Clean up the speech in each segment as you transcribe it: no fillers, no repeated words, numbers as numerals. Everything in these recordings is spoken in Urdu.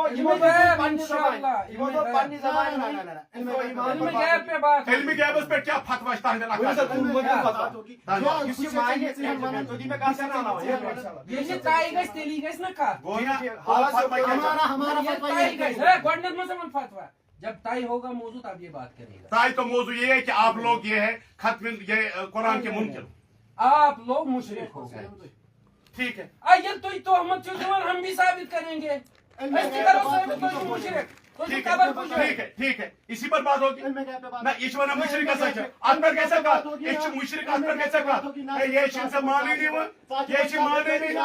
علم غیبس پہ کیا فتوا جب طے ہوگا موضوع تب یہ بات کرے گا. طے تو موضوع یہ ہے کہ آپ لوگ یہ ہے ختم یہ قرآن کے منکر, آپ لوگ مشرک ہو گئے. ٹھیک ہے یہ تو تہمت ہم بھی ثابت کریں گے. مشرک ٹھیک ہے ٹھیک ہے اسی پر بات ہوگی نہ یہ ونان مشرک ہسا ات پہ گژھِ کتھ یہ مشرک ات پہ گژھِ کتھ یہ مانے یہ مانے نہیں.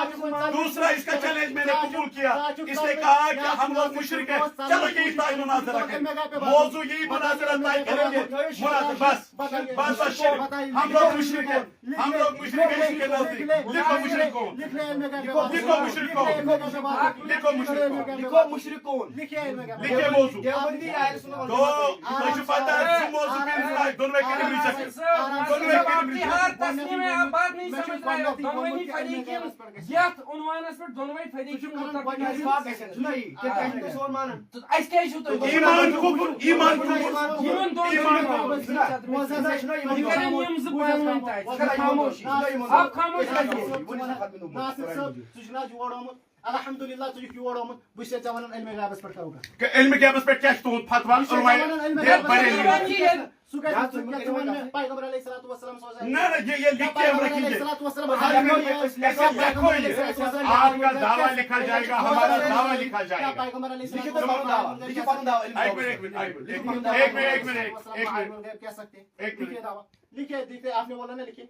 دوسرا اس کا چیلنج میں نے قبول کیا, اس نے کہا کہ ہم لوگ مشرک ہیں. چلو یہی طے مناظرہ کریں, موضوع یہی مناظرہ طے کریں گے. بس بس بس ہم لوگ مشرک ہیں, ہم لوگ مشرک ہیں. اس کے نزدیک لکھو مشرک کون, لکھو مشرک کون, لکھو مشرک کون, لکھو موضوع تو مجھے پتا ہے موضوع کے دونوں کے لیے ہر تصمیم آپ بات نہیں سمجھ رہے ہو. دونویں فریقین یت عنوانس پر دونویں فریقین الحمدللہ ژٕ یور آمُت بہٕ چھُسے ژےٚ ونان علمِ غیبس پٮ۪ٹھ کرو کتھ. علمِ غیبس پٮ۪ٹھ کیٛاہ چھُ تُہُنٛد فتوا سُہ گژھِ ژٕ ون مےٚ پیغمبر علیہ الصلوۃ والسلام نہ یہ لکھ کے ہم رکھیں گے. آپ کا دعویٰ لکھا جائے گا, ہمارا دعویٰ لکھا جائے گا. پیغمبر علیہ لکھے آپ نے بولا نا لکھے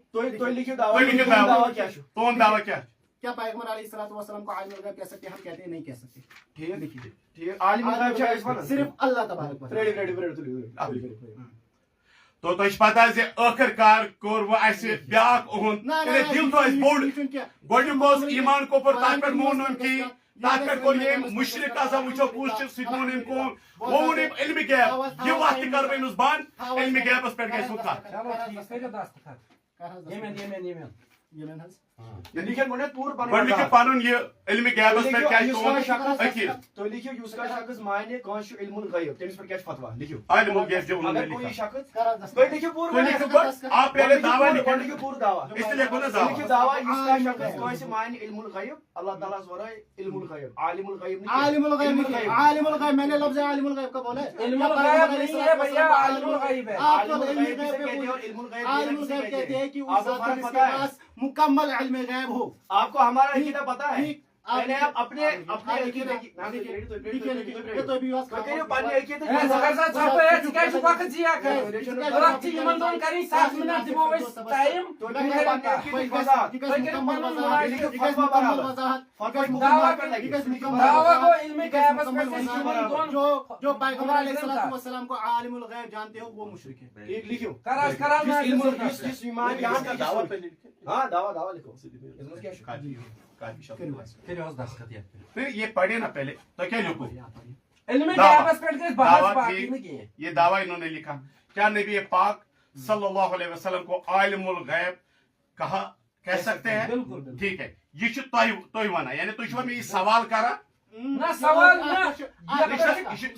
تون دعویٰ کیا کیا پیغمبر علیہ الصلوۃ والسلام کو عالم الغیب کہہ سکتے ہیں؟ ہم کہتے ہیں نہیں کہہ سکتے. ٹھیک عالم الغیب صرف اللہ تبارک و تعالی. تو تہ پتہ زِ ٲخر کار کوٚر وۄنۍ اَسہِ بیٛاکھ اُہُنٛد دِل تھوٚو اَسہِ بوٚڑ. گۄڈنیُک اوس ایٖمان کوٚپُر تتھ پٮ۪ٹھ مون نہٕ کِہیٖنۍ, تتھ پٮ۪ٹھ کوٚر ییٚمۍ مُشرِک آسان وٕچھو کُس چھُ سُہ تہِ ووٚن أمۍ کٲم, وۄنۍ ووٚن أمۍ علمِ غیب. یہِ وتھ تہِ کرو أمِس بنٛد, علمِ غیبس پٮ۪ٹھ گژھِ وۄنۍ کتھ. گۄڈٕ لیکھِو پنُن یہِ علمِ غیبس پٮ۪ٹھ کیٛاہ چھُ تُہُنٛد عقیٖدٕ. تُہۍ لیکھِو یُس کانٛہہ شخص مانہِ کٲنٛسہِ چھُ علم الغیب تٔمِس پٮ۪ٹھ کیٛاہ چھُ فتوا لیکھِو. عالم الغیب جو انہوں نے اگر کوئی لکھا شخص تُہۍ لیکھِو پوٗرٕ آپ پہلے دعویٰ گۄڈٕ لکھو. لیکھِو پوٗرٕ دعوا. اس لیے لکھو نا لیکھِو دعویٰ. دعوا یُس کانٛہہ شخص کٲنٛسہِ مانہِ علم الغیب اللہ تعالیٰ ہس ورٲے علم الغیب عالم الغیب عالم الغیب عالم الغیب میں نے لفظ عالم الغیب کا بولا ہے. علم الغیب نہیں ہے بھیا, عالم الغیب ہے. آپ لوگ علم الغیب کہتے ہیں کہ اس ذات جس کے پاس مکمل علم غیب ہو. آپ کو ہمارا عقیدہ پتا ہے. پہلے آپ اپنے عقیدہ جو پیغمبر علیہ السلام کو عالم الغیب جانتے ہو وہ مشرک ہے. لکھو ہاں دعوا دعوا لکھو. پھر یہ پڑھے نا پہلے تو کیا لکھو یہ دعویٰ انہوں نے لکھا. کیا نبی پاک صلی اللہ علیہ وسلم کو عالم الغیب کہہ سکتے ہیں؟ ٹھیک ہے, یہ تھی ونان یعنی تھی میں یہ سوال کرا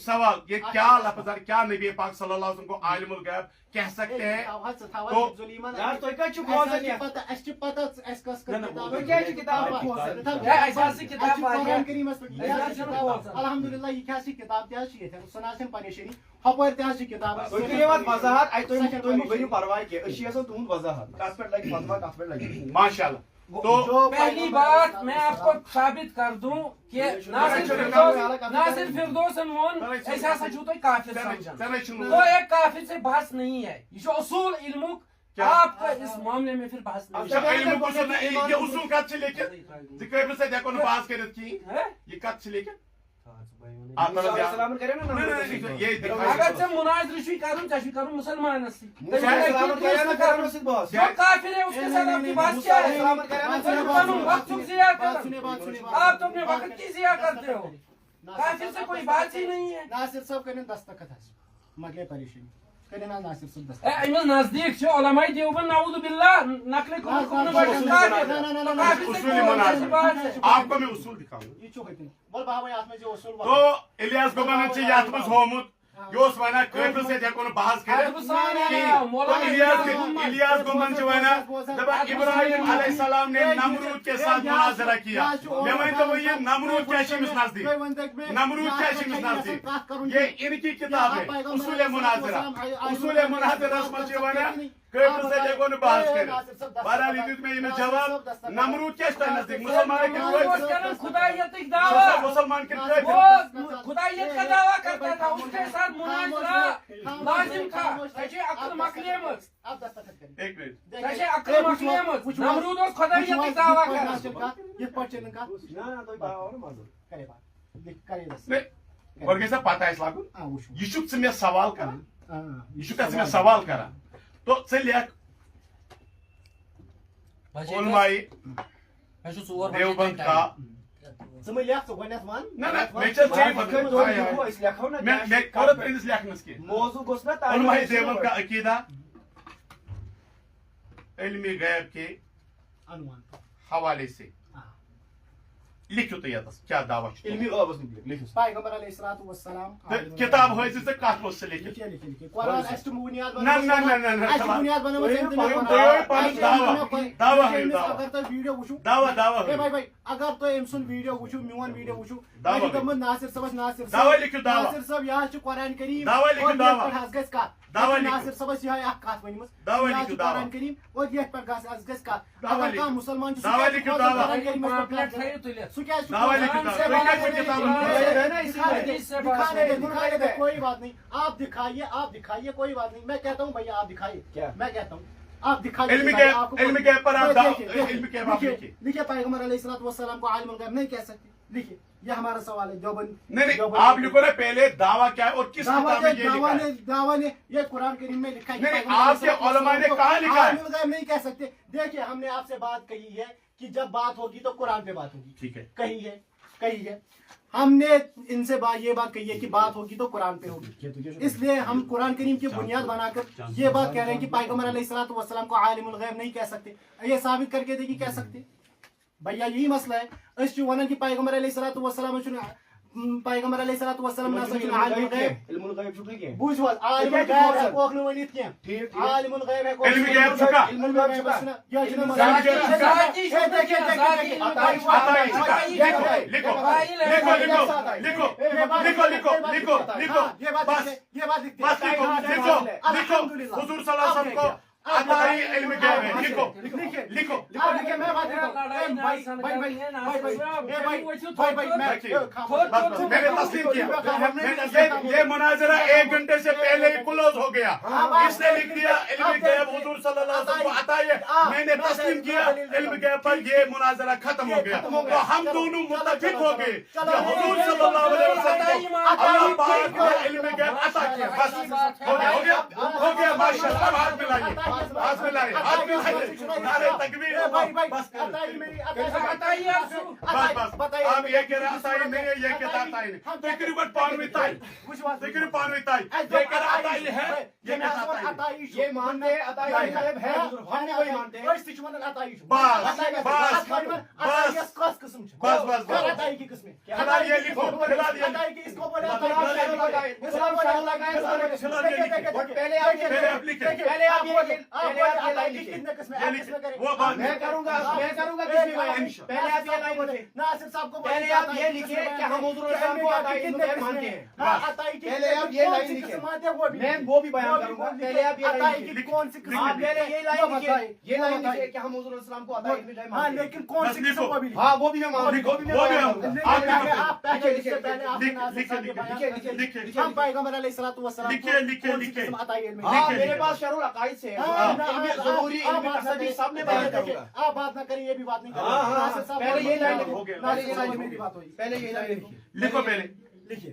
سوال یہ کیا لفظ کیا نبی پاک صلی اللہ علیہ وسلم کو عالم الغیب کہہ سکتے ہیں؟ الحمدللہ یہ کیا کتاب تہ سنا پریشانی ہپر تہ کتاب وضاحت. ماشاء اللہ. تو پہلی بات میں آپ کو ثابت کر دوں کہ ناصر فردوس کافر سمجھنا. تو ایک کافر سے بحث نہیں ہے, یہ اصول علم آپ کا اس معاملے میں پھر بحث نہیں. یہ اصول کت بحث کرت کی یہ کت اگر مناظر کر مسلمان کافر ہے اس کے ساتھ آپ کی بات کیا ہے؟ آپ تو اپنے وقت کی ضیاع کرتے ہو, کافر سے کوئی بات ہی نہیں ہے. ناصر صاحب کریں دستخط مکلے پریشانی امس نزدیک چھ علماء دیوبند نعوذ باللہ نقل آپ کو میں اصول دکھاؤں تو الیاس گوبن سے یات مز ہومت یہ ونان قابل سے ہیکو بحث کرت الیاس گوبن سے ونان ابراہیم علیہ السلام نے نمرود کے ساتھ مناظرہ کیا میں ونتو وہ یہ نمرود کیا چھ امس نزدیک نمرود کیا چھ امس نزدیک یہ ان کی کتاب ہے اصول مناظرہ رسم سے ونان قابل سے ہیکو بحث کرت بہرحال یہ دیت میں یہ جواب نمرود کیا چھ نزدیک مسلمان کے خدایت دعویٰ مسلمان کے خدایت کا دعویٰ کرتا تھا اس کے ساتھ مناظرہ لازم تھا تجھے عقل مکلیمت ایک منٹ تجھے عقل مکلیمت نمرود اور خدایت کا دعویٰ کرتا اور کیسا پتہ ہے لاگو یہ چھُ ژٕ مےٚ سوال کران یہ چھُ ژٕ مےٚ سوال کران تو ژٕ لیکھ علماء دیوبند کا علماء دیوبند کا عقیدہ علم غیب کے حوالے سے لکھو تو یتس کیا دعویٰ علمی غیبس لکھو پیغمبر علیہ الصلوۃ والسلام کتاب ہے سے کٹ وس سے لکھو قرآن اس بنیاد نہ نہ نہ نہ اس بنیاد بناو دعویٰ اگر تو ویڈیو وچھو دعویٰ بھائی بھائی اگر تو ام سن ویڈیو وچھو میون ویڈیو وچھو ناصر صاحب دعویٰ لکھو ناصر صاحب یہ چھ قرآن کریم دعویٰ لکھو دعویٰ گژھِ کتھ ناصر صاحب یہ اخ کتھ ونمٕژ دعویٰ لکھو قرآن کریم اور یہ پر گژھِ کتھ دعویٰ اگر کانٛہہ مسلمان چھُ دعویٰ لکھو دعویٰ سُہ کیٛازِ چھُ دعویٰ لکھو دکھائیے کوئی بات نہیں آپ دکھائیے کوئی بات نہیں میں کہتا ہوں بھیا آپ دکھائیے میں کہتا ہوں آپ دکھائیے علم کے پر آپ علم کے آپ لکھیے پیغمبر علیہ الصلوۃ والسلام کو عالم الغیب نہیں کہہ سکتے لکھیے یہ ہمارا سوال ہے دیوبند نہیں آپ لکھو نا پہلے دعویٰ کیا ہے اور کس کتاب میں یہ لکھا ہے دعویٰ نے یہ قرآن کریم میں لکھا ہے آپ کے علماء نے کہاں لکھا ہے عالم الغیب نہیں کہہ سکتے دیکھیے ہم نے آپ سے بات کہی ہے کہ جب بات ہوگی تو قرآن پہ بات ہوگی ٹھیک ہے کہی ہے ہم نے ان سے یہ بات کہی ہے کہ بات ہوگی تو قرآن پہ ہوگی اس لیے ہم قرآن کریم کی بنیاد بنا کر یہ بات کہہ رہے ہیں کہ پیغمبر علیہ الصلوۃ والسلام کو عالم الغیب نہیں کہہ سکتے یہ ثابت کر کے دیکھیے کہہ سکتے بھیا یہی مسئلہ ہے اس ونان کہ پیغمبر علیہ الصلوۃ والسلام پیغمبر علیہ الصلوۃ والسلام عالم الغیب علم الغیب چھُ کینٛہہ بوٗزِو حظ عالم الغیب ہیٚکوکھ نہٕ ؤنِتھ کینٛہہ عالم الغیب علم غیب چھُ کانٛہہ علم الغیب چھُنہٕ یہِ چھُنہٕ حضور صلی اللہ علیہ وسلم کو عطائی علم غیب ہے لکھو میں نے تسلیم کیا یہ مناظرہ 1 گھنٹے سے پہلے ہی کلوز ہو گیا اس نے لکھ دیا علم غیب حضور صلی اللہ علیہ وسلم کو عطائی ہے میں نے تسلیم کیا علم غیب پر یہ مناظرہ ختم ہو گیا تو ہم دونوں متفق ہو گئے کہ حضور صلی اللہ علیہ وسلم کو اللہ پاک نے علم غیب عطا کیا بس ہو گیا ماشاءاللہ اب ہاتھ ملائے نعرے تکبیر بس آپ یہ کہہ رہے ہیں عطائی نہیں ہے یہ کہتا عطائی نہیں تقریباً پانوی تائی یہ کہہ رہا عطائی ہے یہ کہتا عطائی یہ مانتے ہیں عطائی غیب ہے ہم کوئی مانتے ہیں بس یہ لکھو پہلے آپ میں کروں گا پہلے آپ یہ لائن لکھیں ناصر صاحب کو پہلے آپ یہ لکھیں کہ ہم حضور السلام کو عطائی مانتے ہیں پہلے آپ یہ لائن لکھیں میں وہ بھی بیان کروں گا پہلے آپ یہ لائن لکھیں آپ پہلے یہ لائن لکھیں یہ لائن لکھیں کہ ہم حضور السلام کو عطائی مانتے ہیں لیکن کون سی قسم بھی ہاں وہ بھی میں مانتا ہم پیغمبر علیہ الصلوۃ والسلام عطائی علم میرے پاس شرح العقائد سے ضروری علم مقصدی سب نے بیان کروں گا آپ بات نہ کریں یہ بھی بات نہیں کریں پہلے یہ لائن ناصر صاحب میری بات ہوئی پہلے یہ لائن لکھو پہلے لکھیے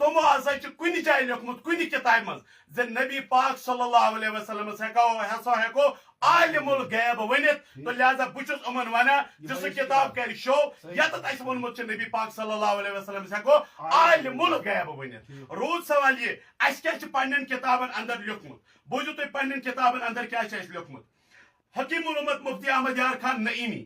تمو ہسا کن جائے لیکھمت کن کتاب مز ز نبی پاک صلی اللہ علیہ وسلم ہسا ہیکو عالم الغیب ونت تو لہذا بچس امن وانا جس کتاب کر شو یتت اس ونمت نبی پاک صلی اللہ علیہ وسلم ہیکو عالم الغیب ونت روز سوال یہ اس کیا پنن کتابن اندر لیکھمت بوزو تھی پنن کتابن اندر کیا لیکھمت حکیم الامت مفتی احمد یار خان نعیمی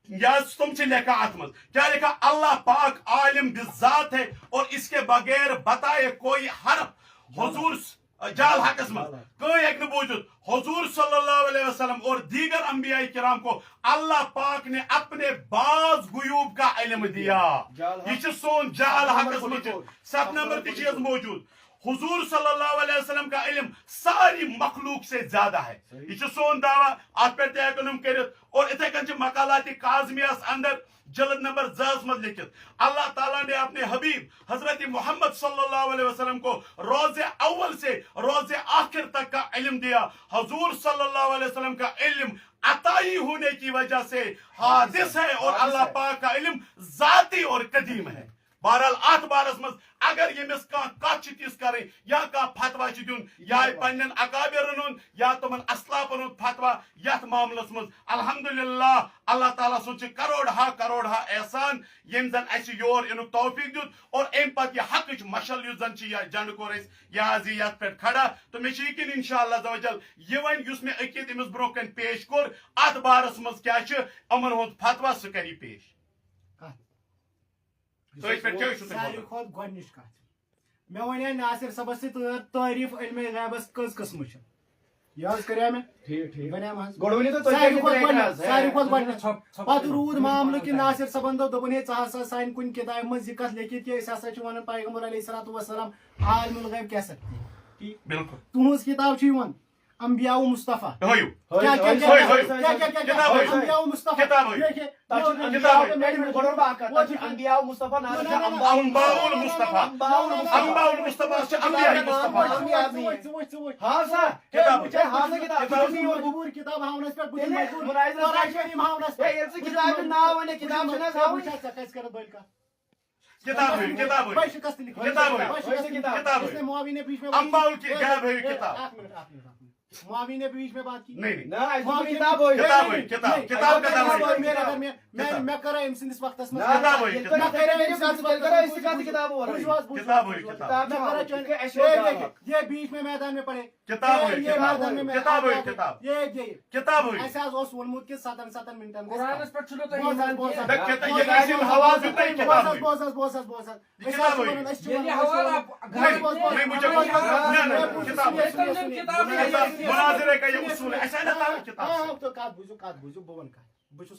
یا تم سے لکھا ات مز کیا لکھا اللہ پاک عالم بالذات ہے اور اس کے بغیر بتائے کوئی حرف حضور جال حقس مز کوئی ایک بوجود حضور صلی اللہ علیہ وسلم اور دیگر انبیاء کرام کو اللہ پاک نے اپنے بعض غیوب کا علم دیا یہ سون جال حقس مز 7 نمبر تی چیز موجود حضور صلی اللہ علیہ وسلم کا علم ساری مخلوق سے زیادہ ہے یہ سون دعویٰ ات پہ تم کرت اور اتھے کن مقالات کاظمیہس اندر جلد نمبر 10 مز لکھت اللہ تعالیٰ نے اپنے حبیب حضرت محمد صلی اللہ علیہ وسلم کو روز اول سے روز آخر تک کا علم دیا حضور صلی اللہ علیہ وسلم کا علم عطائی ہونے کی وجہ سے حادث ہے اور اللہ پاک کا علم ذاتی اور قدیم ہے بہرحال ات بارس مز اگر یمس کت تیس کریں یا فتوا دن یا پن اکابرن یا تمن اسلافن فتوا یت معاملس مز الحمدللہ اللہ تعالیٰ سن کروڑ ہا احسان یم زن اس یور ان توفیق دیت اور ام پتہ یہ حق مشل یس زن جنڈ کور یہ یت پہ کھڑا تو مے یقین انشاءاللہ عز و جل یہ ون اس میں عقید امس برو کن پیش کور ات بارس مز کیا امن ہند فتوا سہ کری پیش ساری کھت گۄڈنِچ کتھ مےٚ ونے ناصر صٲبس سۭتۍ تعریف علم غیبس کٔژ قٕسمہٕ چھِ یہ حظ کرے مےٚ بنیام حظ ساری کھۄتہٕ گۄڈنِچ پتہٕ روٗد معاملہٕ کہِ ناصر صٲبن دوٚپُن ہے ژٕ ہسا سانہِ کُنہِ کِتابہِ منٛز یہِ کتھ لیکھِتھ کہِ أسۍ ہسا چھِ ونان پیغمبر علیہ الصلوۃ والسلام عالم الغیب کیٛاہ سکتی تُہنٛز کِتاب چھِ یِوان انبیاء و مصطفیٰ انبیاء و مصطفیٰ کتاب ہاونس پہ معاویہ نے بیچ میں بات کی میں کرا ام سندس وقت یہ بیچ میں میدان میں پڑے وونمت کہ 7 منٹن بہت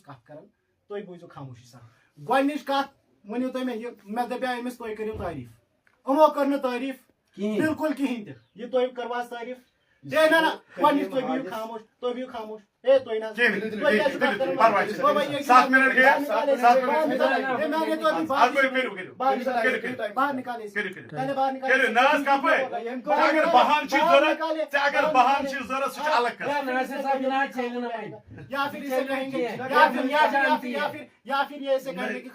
کت کران تھی بوزو خاموشی سان گۄڈنِچ کتھ ؤنِو تُہۍ مےٚ دپیٛاو أمِس تُہۍ کٔرِو تعریف یِمو کٔر نہٕ تعریف بالکل کِہیٖنۍ تہِ یہِ تُہۍ کٔروا تعریف نہ گۄڈنِچ تُہۍ بِہِو خاموش تُہۍ بِہِو خاموش ہے تُہۍ نہ باہر نکال یا پھر اسے کہیں گے یا پھر یہ ایسے کہیں گے کہ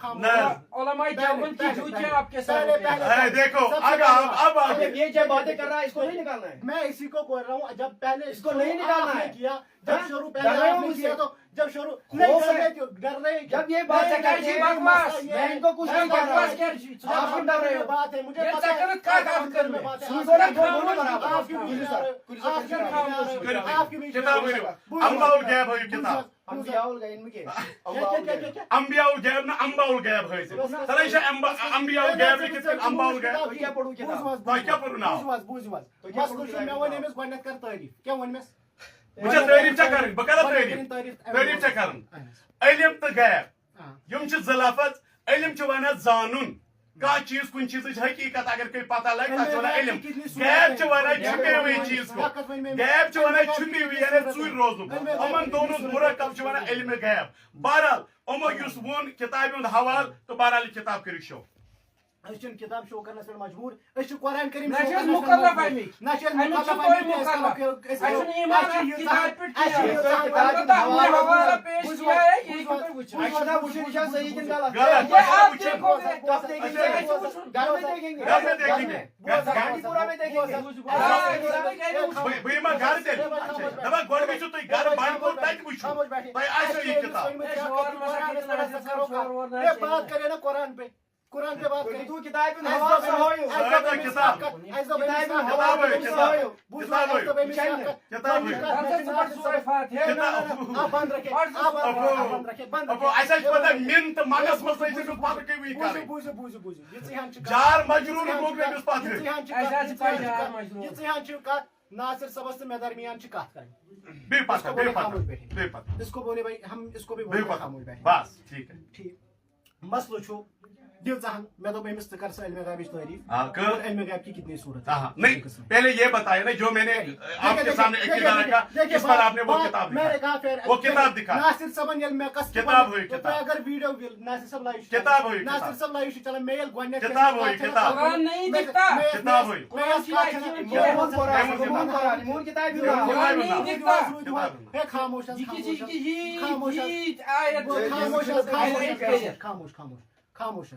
علماء دیوبند کی جوتیاں آپ کے ساتھ دیکھو اب یہ جو باتیں کر رہا ہے اس کو نہیں نکالنا ہے میں اسی کو بول رہا ہوں جب پہلے اس کو نہیں نکالنا ہے کیا جب شروع پہلے آپ نے کیا تو جب شروع نہیں ڈر رہے جب یہ بات ہے بکواس میں ان کو کچھ نہیں کر رہا ہوں آپ کیوں ڈر رہے ہو بات ہے مجھے انبیاء الغیب نہ انباء الغیب انبیاء الغیب لکھت انباء الغیب کیا پڑھوں کیا پڑھوں نا میں ون أمِس گۄڈنٮ۪تھ کر تعریف کیا ونمس مجھے تعریف چا کرن بہ کرا تعریف چا کرن علم تو غیب یم چھ ظلافت علم چھ ونان زانن کا چیز کن چیز حقیقت اگر کوئی پتہ لگے تھا ونان علم غیب چھ ونان چھپے ہوئی چیز کو غیب چھ ونان چھپی ہوئی یعنی ژوٗرِ روزُن یِمن دونوں مرکب چھ ونان علم غیب بہرحال یمو یُس وون کتابہِ ہُنٛد حوالہٕ تہٕ بہرحال یہِ کتاب کٔرِو شو أشن كتاب شو كنا سر مجبور أش قرآن كريم نشأ مكلف أمي نشأ أمي مكلف شو أمي مكلف أشن إيمان كتاب بتشيء البته حوالا پیش کیا ہے یہ کوئی اچھا وہ نشان صحیح کن غلط یہ آپ دیکھو آپ دیکھیں گے گھر میں دیکھیں گے گھر میں دیکھیں گے گاندھی پورا میں دیکھیں گے بھئی ما گھر دے دبا گوڑ میں تو گھر بان کو تک وچھو بھئی ایسے یہ کتاب یہ بات کرے نا قرآن پہ قرآن پہ بات کریں تو کتاب میں ہوا سے ہوئے کتاب آپ بند رکھیں بند رکھیں بند ابو ایسا پتہ منت مانس مسے جو پتہ کی وی کرے بوزو یہ ژٕہان چھِ جار مجرور کو بیس پتہ یہ ژٕہان چھِ کتھ ناصر صبس سے میں درمیان چھ کات کریں بے پتہ اس کو بولے بھائی ہم اس کو بھی بے بولے پتہ خاموش بیٹھے بس ٹھیک ہے ٹھیک مسئلہ چھو دل ذہن میں تو بہمس کر سا علم غیب کی تعریف ہاں اور علم غیب کی کتنی صورت ہاں نہیں پہلے یہ بتائے نا جو میں نے آپ کے سامنے عقیدہ رکھا اس پر آپ نے وہ کتاب میں نے کہا پھر وہ کتاب دکھا ناصر صاحب یل میں کس کتاب ہوئی تو کتاب اگر ویڈیو ناصر صاحب لائیو کتاب ہوئی ناصر صاحب لائیو چلا میل گونے کتاب ہوئی کتاب قرآن نہیں دکھتا کتاب ہوئی مون کتاب بھی قرآن نہیں دکھتا خاموش خاموش خاموش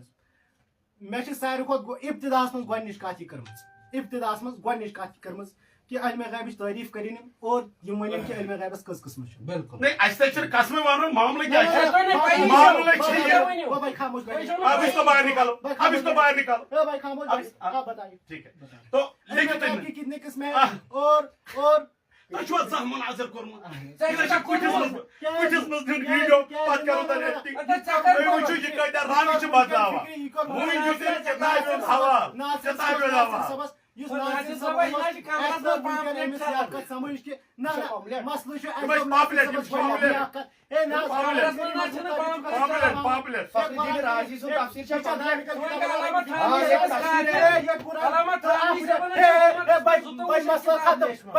میں ساری کھت ابتداس من گۄڈنِچ کتھ یہ کٔرمٕژ ابتداس من گۄڈنِچ کتھ کٔرمٕژ کہ علم غیبٕچ تعریف کرن اور یم ونن کہ علم غیبس کس قسم چھ بالکل نہیں ایسے چھ قسم ونن معاملہ کیا ہے معاملہ چھ او بھائی خاموش بیٹھے اب اس کو باہر نکالو اب اس کو باہر نکالو او بھائی خاموش آپ بتائیے ٹھیک ہے تو علم غیب کی کتنے قسم ہیں اور تو چھو زہ مناظر کرما کچھ مز دن ویڈیو پت کرو تا ایڈیٹنگ میں وچھو یہ کیتا رانگ چھ بدلاوا موی جو کتاب ہوا کتاب ہوا یس ناصر صاحب سمجھ کہ نہ مسئلہ چھ اے پاپولر فخر راضی سو تفسیر چھ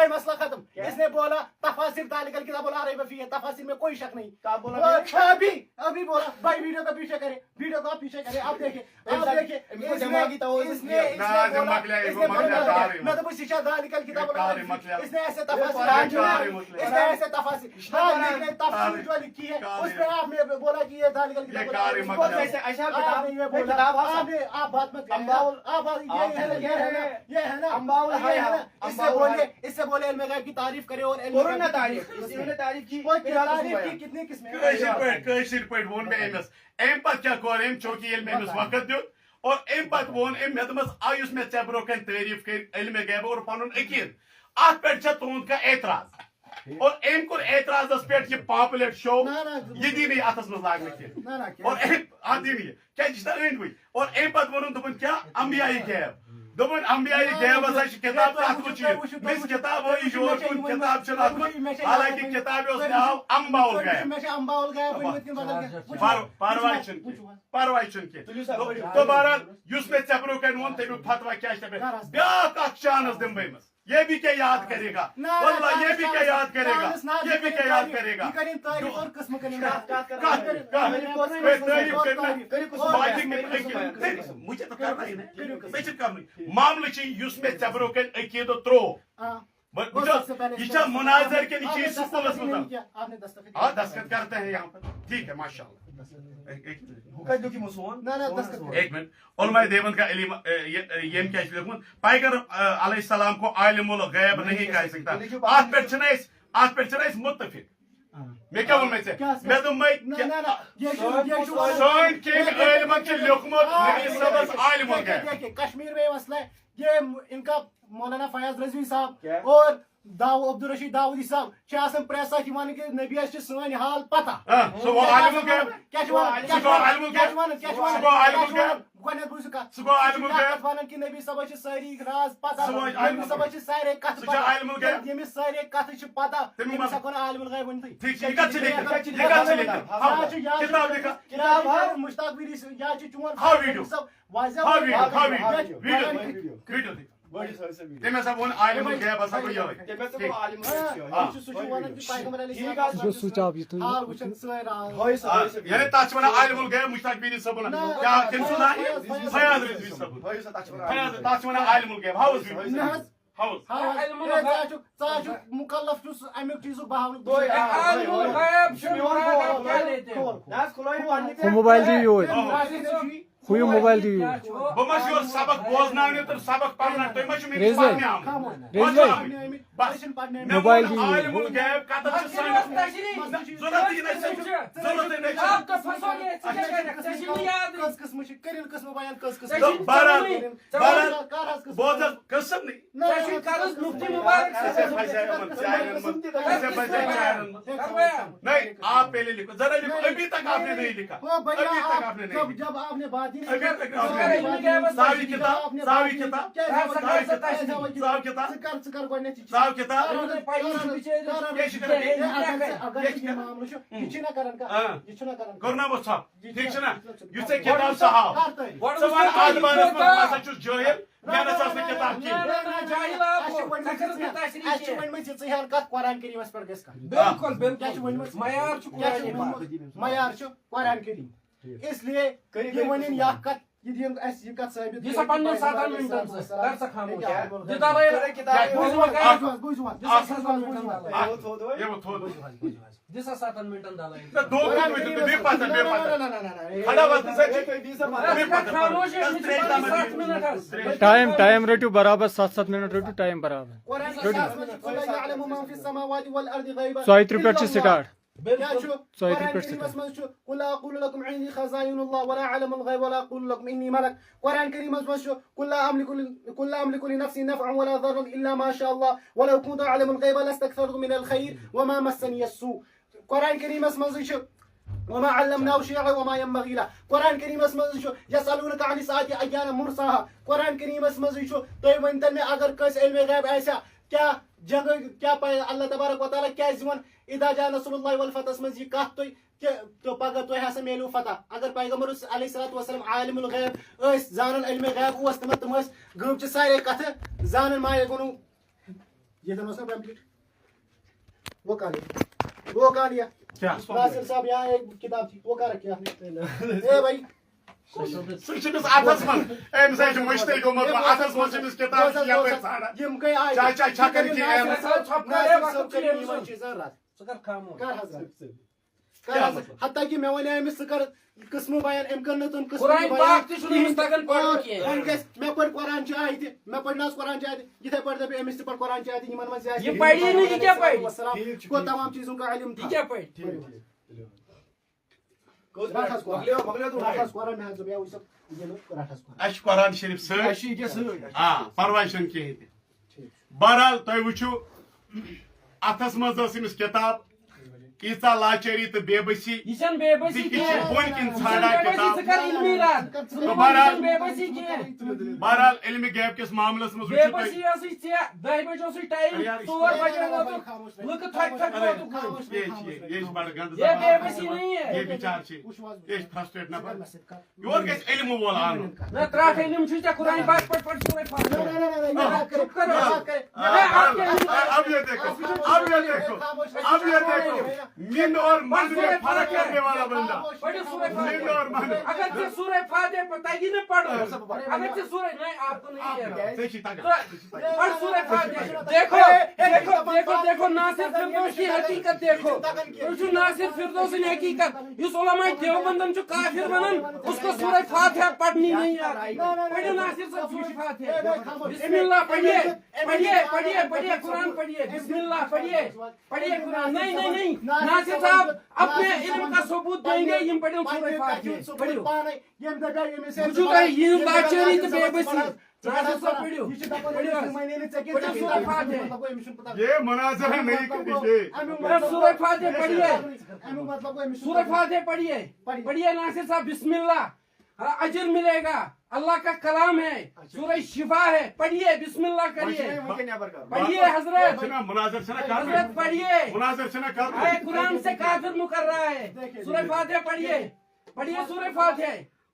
مسئلہ ختم اس نے بولا تفاسیر ذالک الکتاب لا ریب فیہ تفاسیر میں کوئی شک نہیں ابھی بولا بھائی ویڈیو کا پیچھے کرے ویڈیو کا پیچھے کرے آپ دیکھیں اس نے میں تو بس ذالک الکتاب لا ریب فیہ اس نے ایسے تفاسیر تفسیر جو لکھی ہے اس میں آپ نے بولا کہ یہ ذالک الکتاب آپ بات مت یہ ہے نا اس سے بولے علم غیب کی تعریف کرے اور علم تعریف کی کتنی قسمیں کشیر پہ وون میں امس ام پت کیا کور ام چونکہ یل میں امس وقت دیت اور ام پت وون ام مے دمس آیس میں ژے برونٛہہ تعریف کر علم غیب اور پنن عقید ات پہ تہد کا اعتراض اور ام کور اعتراض پہ یہ پاپولر شو یہ دی نہیں اتس مز لاگنے کی اور ام دی نہیں کیا أنٛدۍ پٔکۍ اور ام پت وونن دوٚپُن کیا انبیاء غیب دوٚپُن انبیاء غیب ہسا چھ کتاب تو اتھ وچھ مس کتاب ہوئی یور کن کتاب چھ اتھ حالانکہ کتاب اس ناو انباء الغیب پرواے چھن کی تو بہرحال یس میں ژے برونٛہہ کن وون تمیُک فتوا کیا چھ بیاکھ اکھ چانس دم بہٕ أمِس یہ بھی کیا یاد کرے گا واللہ یہ بھی کیا یاد کرے گا یہ بھی کیا یاد کرے گا مجھے تو کرنا ہی نہیں معاملہ چھ یس میں ژے برونٛہہ کن عقیدہ ترو یہ مناظر کے نیچے سکولس مز ہاں دستخط کرتے ہیں یہاں پر ٹھیک ہے ماشاء اللہ ایک منٹ علماء دیوبند کا علم یم کیا لکھمت پیغمبر علیہ السلام کو عالم الغیب نہیں کہہ سکتا ات پہ چھنا متفق میں کیا ون میں دم سن کنگ علمن چھ لکھمت نبی صاحب عالم الغیب کشمیر میں مسئلہ ہے یہ ان کا مولانا فیاض رضوی صاحب اور عبدالرشید داؤدی صاحب چھ پریس ون کہ نبی سن حال پتہ ونان کہ نبی صاحب ساری راز پتہ نبی صاحب سارے کت یمس سارے کت پتہ تمس ہکو عالم الغیب ونتھ مشتاق ویری یا چون واضح تٔمۍ ہسا ووٚن عالمُل غیب ہسا گوٚو یِہوٚے یعنی تتھ چھِ ونان عالمُل غیب مشتاق بیٖنی صٲبُن کیٛاہ تٔمۍ سُنٛد فیاض رضوی صٲبُن فیاض تتھ چھِ ونان عالمُل غیب ہاوُس مکلف چھُس امیُک چیٖزُک بہاونُک موبائل دی ہوئی موبائل دی بہٕ ما چھُس یورٕ سبق بوزناونہِ تہٕ سبق پرناونہِ تُہۍ ما چھِو مےٚ نِش پرنہِ آمٕتۍ موبائل دی عالمُل غیب کتن چھِ سٲنِس ضروٗرت یی نہٕ کٔژ قٕسمہٕ چھِ کٔرِل قٕسمہٕ بیان کٔژ قٕسمہٕ بہرحال بوز حظ قٕسم نہیں آپ پہلے لکھو ذرا لکھو ابھی تک آپ نے نہیں لکھا ابھی تک آپ نے نہیں لکھا جب آپ نے بات ہی ابھی تک آپ نے نہیں لکھا صاحب کتاب صاحب کتاب صاحب کتاب کرنا وہ صاحب ٹھیک ہے نا یہ سے کتاب صاحب سوال آدمانس میں باسا چھُس جٲہِل مےٚ نہ ٲس نہٕ کتاب کِہیٖنۍ قرآن کریٖمس پٮ۪ٹھ گژھِ بالکل معیار چھُ معیار چھُ قرآن کریم اس لیے یہ ونن یہ کت یہ دین اس یہ کت ثابت یہ سب پنن 7 منٹن سے کر سا خاموش یہ دسا 7 منٹن دلائل دو منٹ بے پتہ کھڑا وقت سے خاموش ٹائم رٹو برابر 7 منٹ رٹو ٹائم برابر قرآن يعلم ما في السماوات والارض غيبا سوائت رپیٹ سٹارٹ قل اقول لكم عندي خزائن الله ولا اعلم الغيب ولا اقول لكم اني ملك قرآن كريم قل لا املك لنفسي نفعا ولا ضرا الا ما شاء الله ولو كنت اعلم الغيب لاستكثرت من الخير وما مسني السوء قرآن كريم وما علمناه شيئا وما ينبغي له قرآن كريم يسألونك عن الساعة أيان مرساها قرآن كريم تُہۍ ؤنۍتَن مےٚ اگر کٲنٛسہِ علمِ غیب آسیا کیٛاہ جنگ کیٛاہ پاے اللہ تبارک وتعالیٰ کیٛازِ ووٚن اذا جاء نصر الله والفتح منٛز یہِ کتھ تُہۍ کہ پگہ تۄہہِ ہسا میلیو فتح اگر پیغمبر علیہ الصلوۃ والسلام عالم الغیب ٲسۍ زانن علمِ غیب اوس تِمن تِم ٲسۍ گٲمچہِ سارے کتھٕ زانن ما یہِ گوٚو ییٚتٮ۪ن اوس نا کمپلیٹ وہ کہاں لیا ناصر صاحب یہاں ایک کتاب تھی وہ کہاں رکھی آپ نے اے بھائی سُہ اتھس منٛز أمِس ہے چھُ مٔشتٕے گوٚمُت اتھس منٛز چھِ أمِس کِتاب یپٲرۍ ژھانڈان یِم گٔے آے چاچا چھکن کی حتیٰ کہ مےٚ ونے أمِس ژٕ کر قٕسمہٕ بیان أمۍ کٔر نہٕ تِم قٕسمہٕ قرآن پاک تہِ چھُنہٕ أمِس تگان پرُن کینٛہہ وۄنۍ گژھِ مےٚ پٔر قرآن چہِ آیتہِ مےٚ پٔر نہ حظ قرآن چہِ آیتہِ یِتھے پٲٹھۍ دَپہِ أمِس تہِ پٔر قرآن چہِ آیتہِ یِمن منٛز یہِ پری نہٕ یہِ کیٛاہ پرِ کو تمام چیٖزوں کا علم یہِ کیٛاہ پرِ اَسہِ چھُ قرآن شریٖف سۭتۍ پرواے چھُنہٕ کِہیٖنۍ تہِ بہرحال تُہۍ وٕچھِو اتھس منٛز ٲس أمِس کِتاب ییٖژاہ لاچٲری تہٕ بے بسی یہِ چھَنہٕ بے بسی بۄن کِنۍ ژھانڈان کِتاب ژٕ کر علمی رات بے بسی کینٛہہ بہرحال علمِ غیب کِس معاملس منٛز بے وٕچھِو بسی تُہۍ ٲسٕے ژےٚ 10 بجے اوسُے ٹایم 4 بجے ووتُکھ لُکہٕ تھۄکہِ ووتُکھ یہ چھِ بڑٕ گنٛدٕ یہ بے بسی نہیں ہے یہ بِچار چھِ یہ چھِ فرسٹریٹ نفر یور گژھِ علمہٕ وول اَنُن نہ ترٛٹھ علم چھُے ژےٚ قرآن پاک پٮ۪ٹھ پَر سورے فاتحہ اب یہ دیکھو من اور من میں فرق کرنے والا بندہ پڑھو سورہ فاتحہ اگر ژےٚ سورہ فاتحہ تگی نہ پڑھو اگر ژےٚ سورہ نہیں آپ کو نہیں کہہ رہا پڑھ سورہ فاتحہ دیکھو دیکھو دیکھو دیکھو ناصر فردوس کی حقیقت دیکھو وچھو ناصر فردوس کی حقیقت اس علماء دیوبندن چھُ کافر ونان اس کو سورہ فاتحہ پڑھنی نہیں آتی پڑھو ناصر صاحب سورہ فاتحہ بسم اللہ پڑھیے پڑھیے پڑھیے پڑھیے قرآن پڑھیے بسم اللہ پڑھیے پڑھیے قرآن نہیں نہیں نہیں ناصر صاحب اپنے علم کا ثبوت دیں گے یم پڑھو سورہ فاتحہ پڑھو وچھو تۄہہِ یِہنٛز لاچٲری تہٕ بے بسی ناصر صاحب پڑھو پڑھو سورہ فاتحہ یہ مناظرہ نہیں کرنی سورہ فاتحہ پڑھیے سورہ فاتحہ پڑھیے پڑھیے ناصر صاحب بسم اللہ اجر ملے گا اللہ کا کلام ہے سورہ شفا ہے پڑھیے بسم اللہ کریے پڑھیے حضرت مناظر حضرت پڑھیے مناظر قرآن سے کافر مکر رہا ہے سورہ فاتحہ پڑھیے پڑھیے سورہ فاتحہ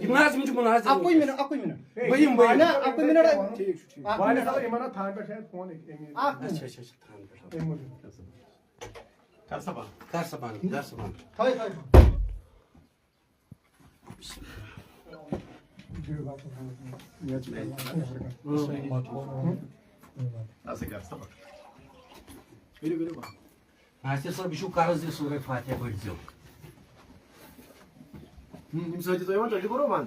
Gimnaz mı cumhuriyet? Akkoy minut. Bayım. Akkoy minut. Bana kadar imana tane per şey phone ekleyin. Kar sabah. Hayır. Nasıl kar sabah? Biri bak. Nasıl sonra bir şu karızı Sure Fatiha koyacağım. Imsaji to yaman tadi koroban.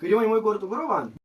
Kiri mo imo korto koroban.